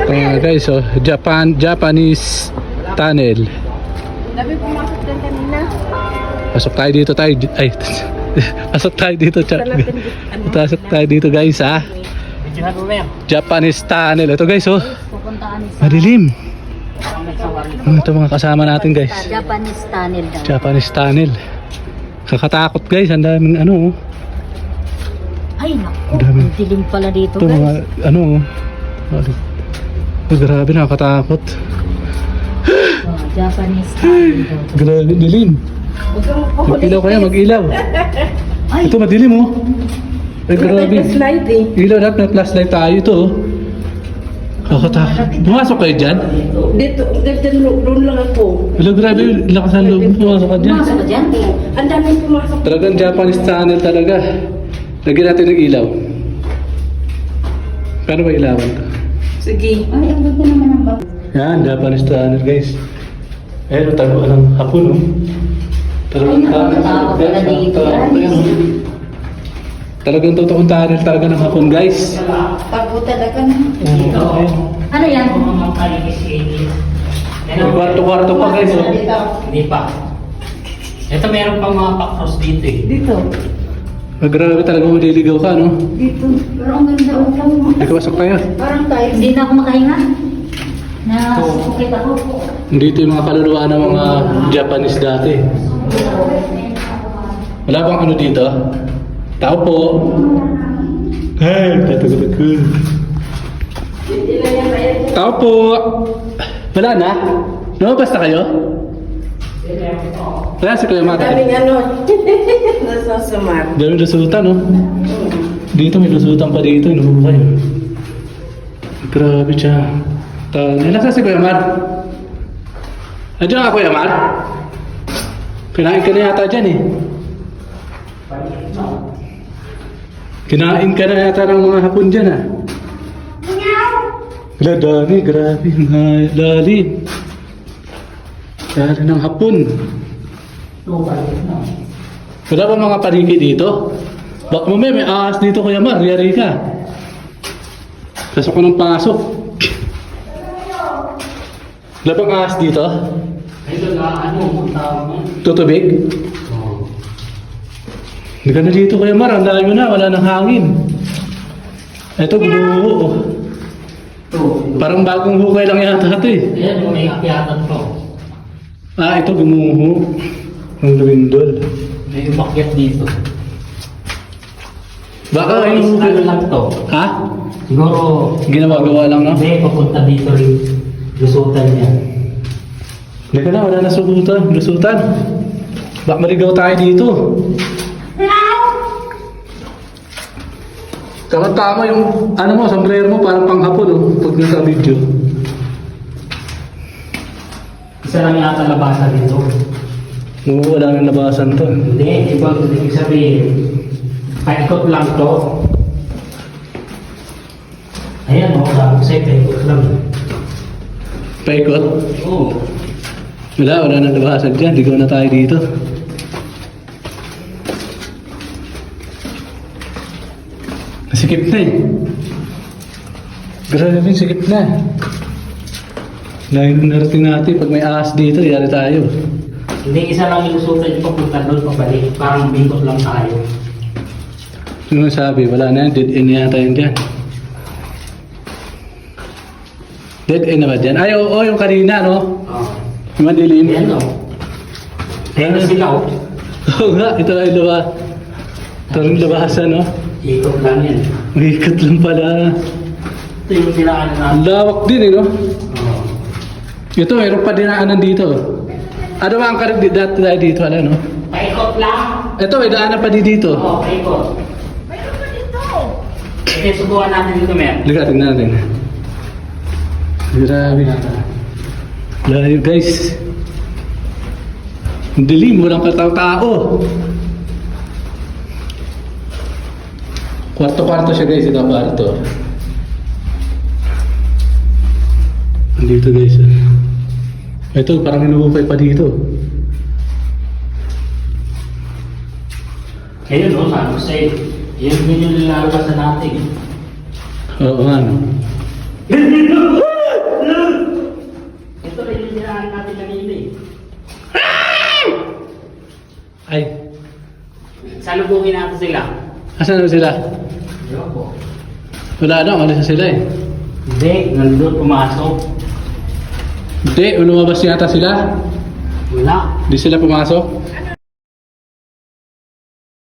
Guys, oh, Japanese tunnel. Dami pumasok din kanina. Pasok tayo dito tayo. Ay, pasok tayo dito. Pasok tayo dito guys, ha. Japanese tunnel. Ito guys, oh. Madilim. Ito mga kasama natin guys. Japanese tunnel daw. Japanese tunnel. Kakatakot guys, ang daming ano, oh. Ay, naku. Dami. Ang dilim pala dito, Ito guys. mga ano, oh. Grabe, nakakatakot. Japanese tunnel daw. Grabe, dilim. Mag-ilaw kaya, mag-ilaw. Ay, Ito madilim, oh. Ay, grabe. slide eh. Ilaw dapat may flashlight tayo ito, oh. Kakatakot. Pumasok kayo dyan? Dito, doon lang ako. Wala, grabe, lakas ang loob mo. Pumasok ka dyan. Pumasok ka dyan? Ang dami pumasok. Talagang Japanese tunnel talaga. Lagyan natin ng ilaw. Paano ba ilawan to? Sige. Ay, ang ganda naman ang bag. Yan, Japanese tunnel guys. Ayun, taguan ng hapon, oh. Talagang nakakatakot pala dito. Talagang totoong tunnel talaga ng hapon guys. Tago talaga na. Dito. Ano yan? Kwarto-kwarto pa guys, oh. Hindi pa. Ito meron pang mga pa-cross dito eh. Dito. Grabe talaga maliligaw ka, no? Dito. Pero ang ganda mo. Ipasok tayo. Parang tayo. Hindi na ako makahinga. Nasukit ako. Dito yung mga kaluluwa ng mga Japanese dati. Wala bang ano dito? Tao po. Hey, tatagod ko. Tao po. Wala na? Lumabas na kayo? Wala si Kuya Mata. Daming ano. Nasasumar. Daming lusutan, no? Dito may lusutan pa dito. Inuho kayo. Grabe siya. Nasa si Kuya Mar? Andiyan ka, Kuya Mar? Kinain ka na yata dyan, eh. Kinain ka na yata ng mga hapon dyan, ah. Wala, dami. Grabe. Lalim. Dali ng hapon. Wala ba mga paniki dito? Baka mamaya may ahas dito, Kuya Mar. Yari ka. Pasok ko ng pasok. Wala bang ahas dito? Ito na ano, ang tawag mo. Tutubig? Oo. Hindi ka na dito, Kuya Mar. Ang dami mo na. Wala nang hangin. Ito, guluho. Ito. Parang bagong hukay lang yata ito, eh. Ayan, may akyatan to. Ah, ito, gumuho. Ang luwindol. May umakyat dito. Baka Ano yung... lang to. Ha? Siguro, Ginawa-gawa lang, no? hindi, papunta dito rin. Lusutan niya. Hindi ka na, wala na subutan. Lusutan. Baka maligaw tayo dito. Tama yung, ano mo, sombrero mo, parang panghapon, oh. Pag nasa video. Isa lang yata labasan dito. Oo, wala nang labasan to. Hindi, ibig sabihin, paikot lang to. Ayan o, sabi sa'yo, paikot lang. Paikot. Oo. Wala nang labasan dyan. Ligaw na tayo dito. Sikip na, eh. Grabe, sikip na. Narating natin, pag may ahas dito, yari tayo. Hindi, isa lang ilusutan yung papunta doon, pabalik. Parang bingkot lang tayo. Ano sabi? Wala na yan. Dead end yata yun dyan. Dead end na ba dyan? Ay, oo, yung kanina, no? Oo. Yung madilim. Ayan o. Ayan na sila o. Oo nga, ito ay lawa. Ito rin labasan, no? Ikot lang yan. Ikot lang pala. Ito yung sila na. Ang lawak din, eh, no? Oo. Ito, mayroon pa dinaanan dito. Ano ba ang karag dati tayo dito? Ano, no? Paikot lang. Ito, may daanan pa dito. Oo, paikot. Mayroon pa dito. Ito, subukan natin dito, Mer. Liga, tingnan natin. Grabe. Layo, guys. Ang dilim, walang katao-tao. Kwarto-kwarto siya, guys. Ito, kwarto. Andito, guys. Ito, parang inuupay pa dito. Ayun o, sabi ko sa'yo. Yun yung nilalabasan natin. Oo nga, no? dinaanan natin kanina eh. Ay, Salubungin natin sila. asan na sila? Ewan po. Wala na, alis na sila eh. Hindi, nandun pumasok. Hindi, lumabas yata sila. Wala. Hindi sila pumasok.